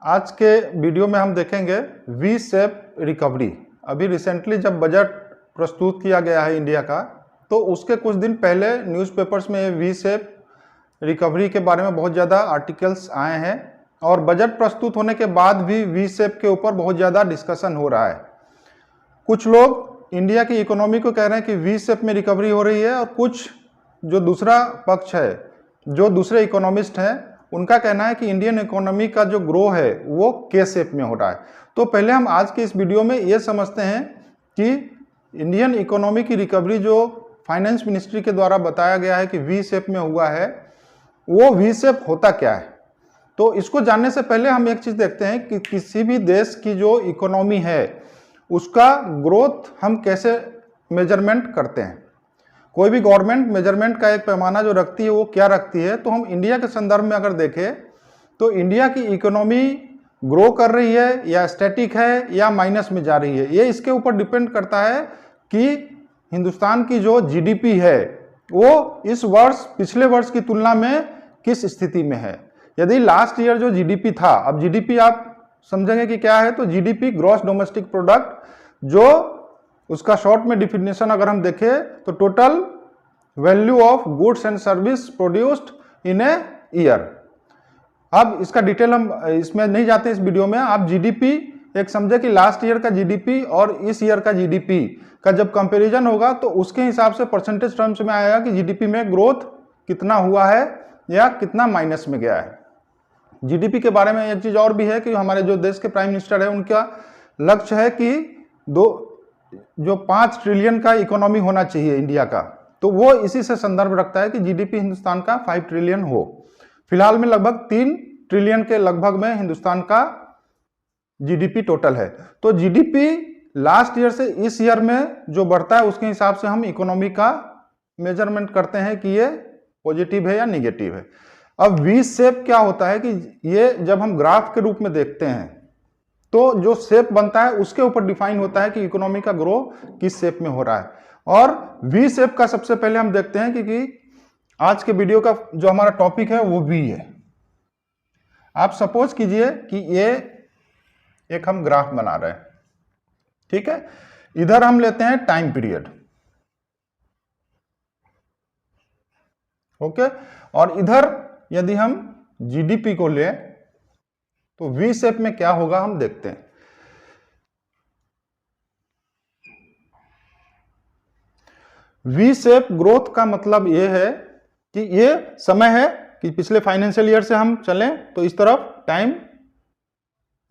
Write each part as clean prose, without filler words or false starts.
आज के वीडियो में हम देखेंगे वी शेप रिकवरी। अभी रिसेंटली जब बजट प्रस्तुत किया गया है इंडिया का, तो उसके कुछ दिन पहले न्यूज़पेपर्स में वी शेप रिकवरी के बारे में बहुत ज़्यादा आर्टिकल्स आए हैं और बजट प्रस्तुत होने के बाद भी वी शेप के ऊपर बहुत ज़्यादा डिस्कशन हो रहा है। कुछ लोग इंडिया की इकोनॉमी को कह रहे हैं कि वी शेप में रिकवरी हो रही है और कुछ जो दूसरा पक्ष है, जो दूसरे इकोनॉमिस्ट हैं, उनका कहना है कि इंडियन इकोनॉमी का जो ग्रो है वो के शेप में हो रहा है। तो पहले हम आज के इस वीडियो में ये समझते हैं कि इंडियन इकोनॉमी की रिकवरी जो फाइनेंस मिनिस्ट्री के द्वारा बताया गया है कि वी शेप में हुआ है, वो वी शेप होता क्या है। तो इसको जानने से पहले हम एक चीज़ देखते हैं कि किसी भी देश की जो इकोनॉमी है उसका ग्रोथ हम कैसे मेजरमेंट करते हैं। कोई भी गवर्नमेंट मेजरमेंट का एक पैमाना जो रखती है वो क्या रखती है। तो हम इंडिया के संदर्भ में अगर देखें तो इंडिया की इकोनॉमी ग्रो कर रही है या स्टैटिक है या माइनस में जा रही है, ये इसके ऊपर डिपेंड करता है कि हिंदुस्तान की जो जीडीपी है वो इस वर्ष पिछले वर्ष की तुलना में किस स्थिति में है। यदि लास्ट ईयर जो जीडीपी था, अब जीडीपी आप समझेंगे कि क्या है, तो जीडीपी ग्रॉस डोमेस्टिक प्रोडक्ट, जो उसका शॉर्ट में डिफिनेशन अगर हम देखें तो total value of goods and service produced in a year. अब इसका डिटेल हम इसमें नहीं जाते इस वीडियो में। आप जीडीपी एक समझे कि लास्ट ईयर का जीडीपी और इस ईयर का जीडीपी का जब कंपैरिजन होगा तो उसके हिसाब से परसेंटेज टर्म्स में आएगा कि जीडीपी में ग्रोथ कितना हुआ है या कितना माइनस में गया है। जीडीपी के बारे में एक चीज और भी है कि हमारे जो देश के प्राइम मिनिस्टर है उनका लक्ष्य है कि जो 5 ट्रिलियन का इकोनॉमी होना चाहिए इंडिया का, तो वो इसी से संदर्भ रखता है कि जीडीपी हिंदुस्तान का 5 ट्रिलियन हो। फिलहाल में लगभग 3 ट्रिलियन के लगभग में हिंदुस्तान का जीडीपी टोटल है। तो जीडीपी लास्ट ईयर से इस ईयर में जो बढ़ता है उसके हिसाब से हम इकोनॉमी का मेजरमेंट करते हैं कि ये पॉजिटिव है या निगेटिव है। अब वी शेप क्या होता है कि ये जब हम ग्राफ के रूप में देखते हैं तो जो शेप बनता है उसके ऊपर डिफाइन होता है कि इकोनॉमी का ग्रो किस शेप में हो रहा है। और वी शेप का सबसे पहले हम देखते हैं कि आज के वीडियो का जो हमारा टॉपिक है वो वी है। आप सपोज कीजिए कि ये एक हम ग्राफ बना रहे हैं, ठीक है। इधर हम लेते हैं टाइम पीरियड, ओके, और इधर यदि हम जीडीपी को लें तो वी शेप में क्या होगा हम देखते हैं। वी शेप ग्रोथ का मतलब ये है कि ये समय है कि पिछले फाइनेंशियल ईयर से हम चलें तो इस तरफ टाइम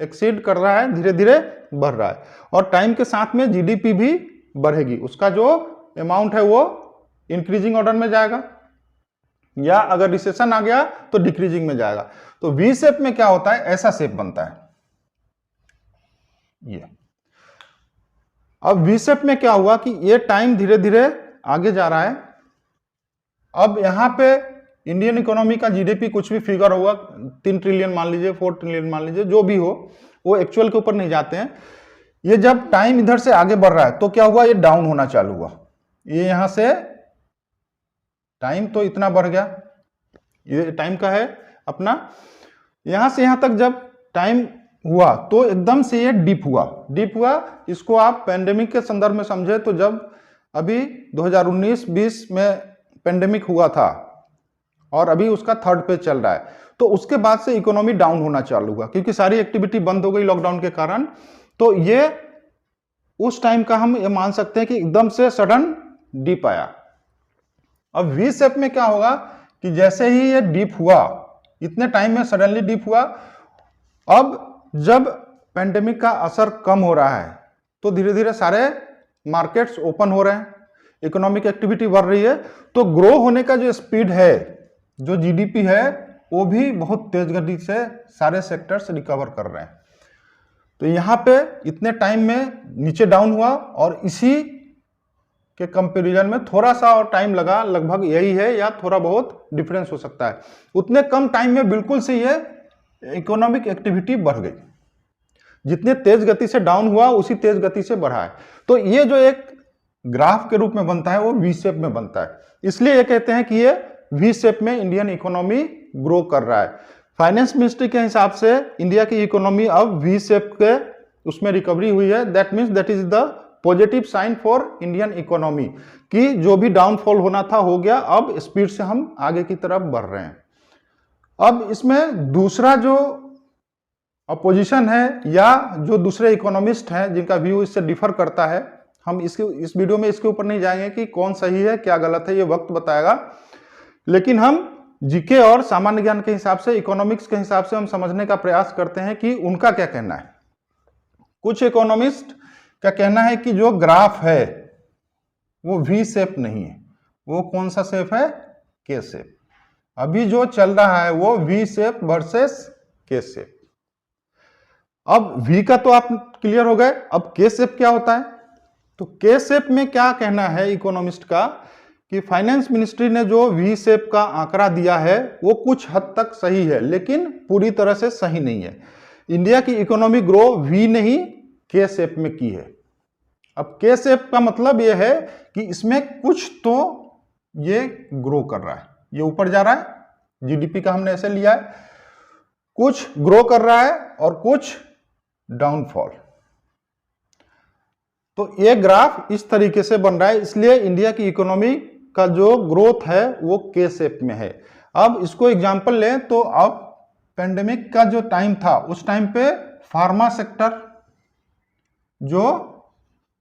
एक्सीड कर रहा है, धीरे धीरे बढ़ रहा है और टाइम के साथ में जीडीपी भी बढ़ेगी, उसका जो अमाउंट है वो इंक्रीजिंग ऑर्डर में जाएगा या अगर रिसेशन आ गया तो डिक्रीजिंग में जाएगा। तो वी शेप में क्या होता है, ऐसा शेप बनता है ये। अब वी शेप में क्या हुआ कि ये टाइम धीरे धीरे आगे जा रहा है। अब यहां पे इंडियन इकोनॉमी का जीडीपी कुछ भी फिगर होगा, 3 ट्रिलियन मान लीजिए, 4 ट्रिलियन मान लीजिए, जो भी हो, वो एक्चुअल के ऊपर नहीं जाते हैं। ये जब टाइम इधर से आगे बढ़ रहा है तो क्या हुआ, ये डाउन होना चालू हुआ। ये यहां से टाइम तो इतना बढ़ गया, ये टाइम का है अपना, यहां से यहां तक जब टाइम हुआ तो एकदम से ये डिप हुआ। इसको आप पेंडेमिक के संदर्भ में समझे तो जब अभी 2019-20 में पेंडेमिक हुआ था और अभी उसका 3rd फेज चल रहा है, तो उसके बाद से इकोनॉमी डाउन होना चालू हुआ क्योंकि सारी एक्टिविटी बंद हो गई लॉकडाउन के कारण। तो ये उस टाइम का हम ये मान सकते हैं कि एकदम से सडन डिप आया। अब वी शेप में क्या होगा कि जैसे ही ये डिप हुआ, इतने टाइम में सडनली डिप हुआ, अब जब पेंडेमिक का असर कम हो रहा है तो धीरे धीरे सारे मार्केट्स ओपन हो रहे हैं, इकोनॉमिक एक्टिविटी बढ़ रही है, तो ग्रो होने का जो स्पीड है, जो जीडीपी है, वो भी बहुत तेज गति से सारे सेक्टर्स रिकवर कर रहे हैं। तो यहां पे इतने टाइम में नीचे डाउन हुआ और इसी के कंपैरिजन में थोड़ा सा और टाइम लगा, लगभग यही है या थोड़ा बहुत डिफरेंस हो सकता है। उतने कम टाइम में बिल्कुल से ये इकोनॉमिक एक्टिविटी बढ़ गई, जितने तेज गति से डाउन हुआ उसी तेज गति से बढ़ा है। तो ये जो एक ग्राफ के रूप में बनता है वो वी शेप में बनता है, इसलिए ये कहते हैं कि ये वी शेप में इंडियन इकोनॉमी ग्रो कर रहा है। फाइनेंस मिनिस्ट्री के हिसाब से इंडिया की इकोनॉमी अब वी शेप के उसमें रिकवरी हुई है। That means that is the positive sign for Indian economy कि जो भी डाउनफॉल होना था हो गया, अब स्पीड से हम आगे की तरफ बढ़ रहे हैं। अब इसमें दूसरा जो अपोजिशन है या जो दूसरे इकोनॉमिस्ट हैं जिनका व्यू इससे डिफर करता है, हम इस वीडियो में इसके ऊपर नहीं जाएंगे कि कौन सही है क्या गलत है, ये वक्त बताएगा। लेकिन हम जीके और सामान्य ज्ञान के हिसाब से, इकोनॉमिक्स के हिसाब से हम समझने का प्रयास करते हैं कि उनका क्या कहना है। कुछ इकोनॉमिस्ट का कहना है कि जो ग्राफ है वो वी शेप नहीं है, वो कौन सा शेप है, के शेप। अभी जो चल रहा है वो वी शेप वर्सेस के शेप। अब वी का तो आप क्लियर हो गए, अब के शेप क्या होता है। तो के शेप में क्या कहना है इकोनॉमिस्ट का कि फाइनेंस मिनिस्ट्री ने जो वी शेप का आंकड़ा दिया है वो कुछ हद तक सही है, लेकिन पूरी तरह से सही नहीं है। इंडिया की इकोनॉमी ग्रो वी नहीं के शेप में की है। अब के शेप का मतलब यह है कि इसमें कुछ तो ये ग्रो कर रहा है, ये ऊपर जा रहा है, जीडीपी का हमने ऐसे लिया है, कुछ ग्रो कर रहा है और कुछ डाउनफॉल। तो ये ग्राफ इस तरीके से बन रहा है, इसलिए इंडिया की इकोनॉमी का जो ग्रोथ है वो के शेप में है। अब इसको एग्जांपल लें तो अब पेंडेमिक का जो टाइम था उस टाइम पे फार्मा सेक्टर जो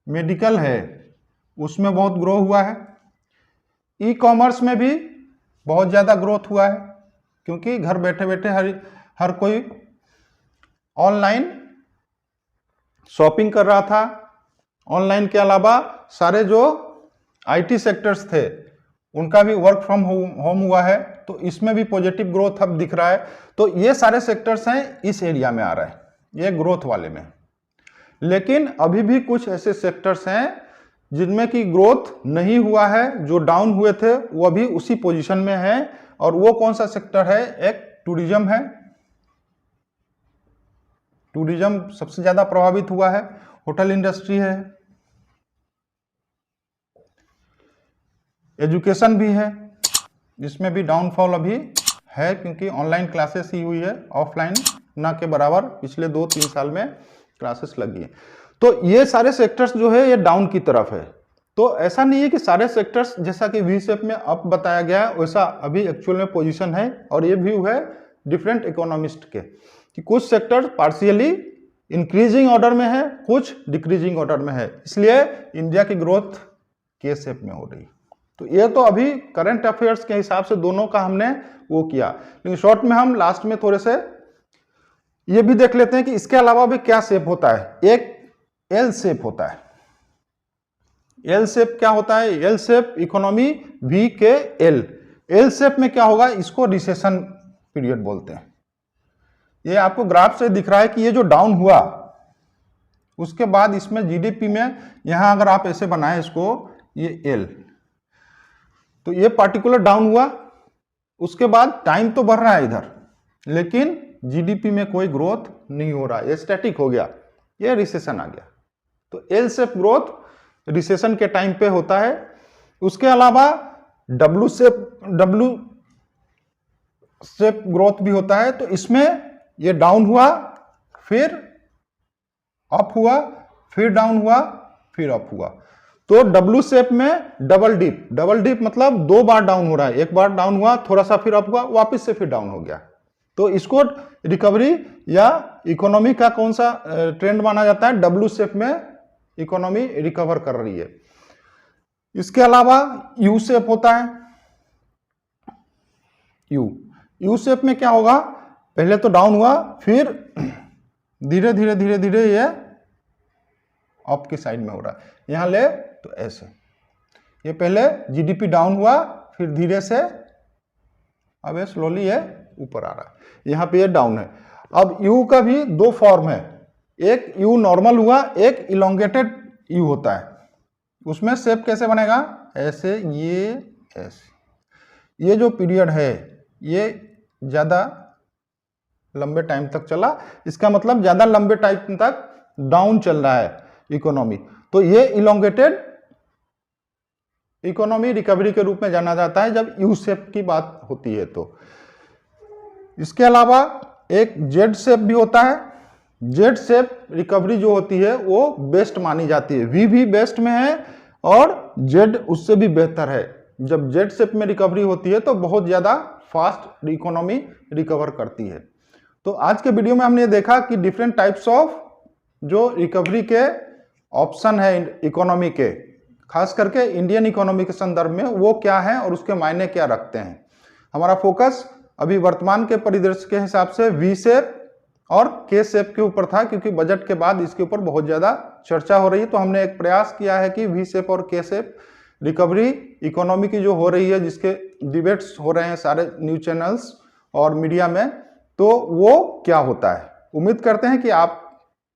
मेडिकल है उसमें बहुत ग्रो हुआ है। ई कॉमर्स में भी बहुत ज़्यादा ग्रोथ हुआ है, क्योंकि घर बैठे बैठे हर कोई ऑनलाइन शॉपिंग कर रहा था। ऑनलाइन के अलावा सारे जो आईटी सेक्टर्स थे उनका भी वर्क फ्रॉम होम हुआ है, तो इसमें भी पॉजिटिव ग्रोथ अब दिख रहा है। तो ये सारे सेक्टर्स हैं इस एरिया में आ रहा है, ये ग्रोथ वाले में। लेकिन अभी भी कुछ ऐसे सेक्टर्स हैं जिनमें की ग्रोथ नहीं हुआ है, जो डाउन हुए थे वो अभी उसी पोजीशन में है। और वो कौन सा सेक्टर है, एक टूरिज्म है, टूरिज्म सबसे ज्यादा प्रभावित हुआ है, होटल इंडस्ट्री है, एजुकेशन भी है, जिसमें भी डाउनफॉल अभी है, क्योंकि ऑनलाइन क्लासेस ही हुई है, ऑफलाइन ना के बराबर पिछले 2-3 साल में क्लासेस लगी है। तो ये सारे सेक्टर्स जो है ये डाउन की तरफ है। तो ऐसा नहीं है कि सारे सेक्टर्स जैसा कि वी शेप में अप बताया गया है वैसा अभी एक्चुअल में पोजीशन है। और ये व्यू है डिफरेंट इकोनॉमिस्ट के कि कुछ सेक्टर पार्शियली इंक्रीजिंग ऑर्डर में है, कुछ डिक्रीजिंग ऑर्डर में है, इसलिए इंडिया की ग्रोथ के शेप में हो रही। तो ये तो अभी करंट अफेयर्स के हिसाब से दोनों का हमने वो किया, लेकिन शॉर्ट में हम लास्ट में थोड़े से ये भी देख लेते हैं कि इसके अलावा भी क्या शेप होता है। एक एल शेप होता है। एल शेप क्या होता है, एल शेप इकोनॉमी वी के एल। एल शेप में क्या होगा, इसको रिसेशन पीरियड बोलते हैं। ये आपको ग्राफ से दिख रहा है कि ये जो डाउन हुआ उसके बाद इसमें जीडीपी में, यहां अगर आप ऐसे बनाए इसको, ये एल, तो ये पार्टिकुलर डाउन हुआ, उसके बाद टाइम तो बढ़ रहा है इधर, लेकिन जीडीपी में कोई ग्रोथ नहीं हो रहा, ये स्टैटिक हो गया, ये रिसेशन आ गया। तो एल शेप ग्रोथ रिसेशन के टाइम पे होता है। उसके अलावा डब्ल्यू शेप ग्रोथ भी होता है। तो इसमें ये डाउन हुआ, फिर अप हुआ, फिर डाउन हुआ, फिर अप हुआ। तो डब्ल्यू शेप में डबल डिप मतलब 2 बार डाउन हो रहा है, एक बार डाउन हुआ, थोड़ा सा फिर अप हुआ, वापस से फिर डाउन हो गया। तो इसको रिकवरी या इकोनॉमी का कौन सा ट्रेंड माना जाता है, डब्ल्यू शेप में इकोनॉमी रिकवर कर रही है। इसके अलावा यू शेप होता है। यू शेप में क्या होगा, पहले तो डाउन हुआ, फिर धीरे धीरे ये अप की साइड में हो रहा है। यहां ले तो ऐसे, ये पहले जीडीपी डाउन हुआ, फिर धीरे से अब ये स्लोली ये ऊपर आ रहा है, यहां पे ये डाउन है। अब यू का भी 2 फॉर्म है, एक यू नॉर्मल हुआ, एक इलोंगेटेड यू होता है। उसमें शेप कैसे बनेगा, ऐसे, ये ऐसे। ये जो पीरियड है ये ज्यादा लंबे टाइम तक चला, इसका मतलब ज्यादा लंबे टाइम तक डाउन चल रहा है इकोनॉमी। तो ये इलोंगेटेड इकोनॉमी रिकवरी के रूप में जाना जाता है जब यू शेप की बात होती है। तो इसके अलावा एक जेड शेप भी होता है। जेड शेप रिकवरी जो होती है वो बेस्ट मानी जाती है। वी भी बेस्ट में है और जेड उससे भी बेहतर है। जब जेड शेप में रिकवरी होती है तो बहुत ज़्यादा फास्ट इकोनॉमी रिकवर करती है। तो आज के वीडियो में हमने ये देखा कि डिफरेंट टाइप्स ऑफ जो रिकवरी के ऑप्शन है इकोनॉमी के, खास करके इंडियन इकोनॉमी के संदर्भ में, वो क्या है और उसके मायने क्या रखते हैं। हमारा फोकस अभी वर्तमान के परिदृश्य के हिसाब से वी शेप और के शेप के ऊपर था, क्योंकि बजट के बाद इसके ऊपर बहुत ज़्यादा चर्चा हो रही है। तो हमने एक प्रयास किया है कि वी शेप और के शेप रिकवरी इकोनॉमी की जो हो रही है, जिसके डिबेट्स हो रहे हैं सारे न्यूज चैनल्स और मीडिया में, तो वो क्या होता है। उम्मीद करते हैं कि आप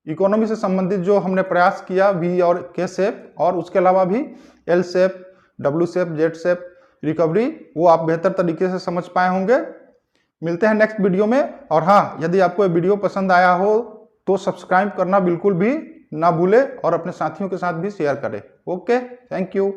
इकोनॉमी से संबंधित जो हमने प्रयास किया वी और के शेप और उसके अलावा भी L shape, W shape, Z shape recovery, वो आप बेहतर तरीके से समझ पाए होंगे। मिलते हैं नेक्स्ट वीडियो में। और हाँ, यदि आपको ये वीडियो पसंद आया हो तो सब्सक्राइब करना बिल्कुल भी ना भूले और अपने साथियों के साथ भी शेयर करें। Okay, thank you.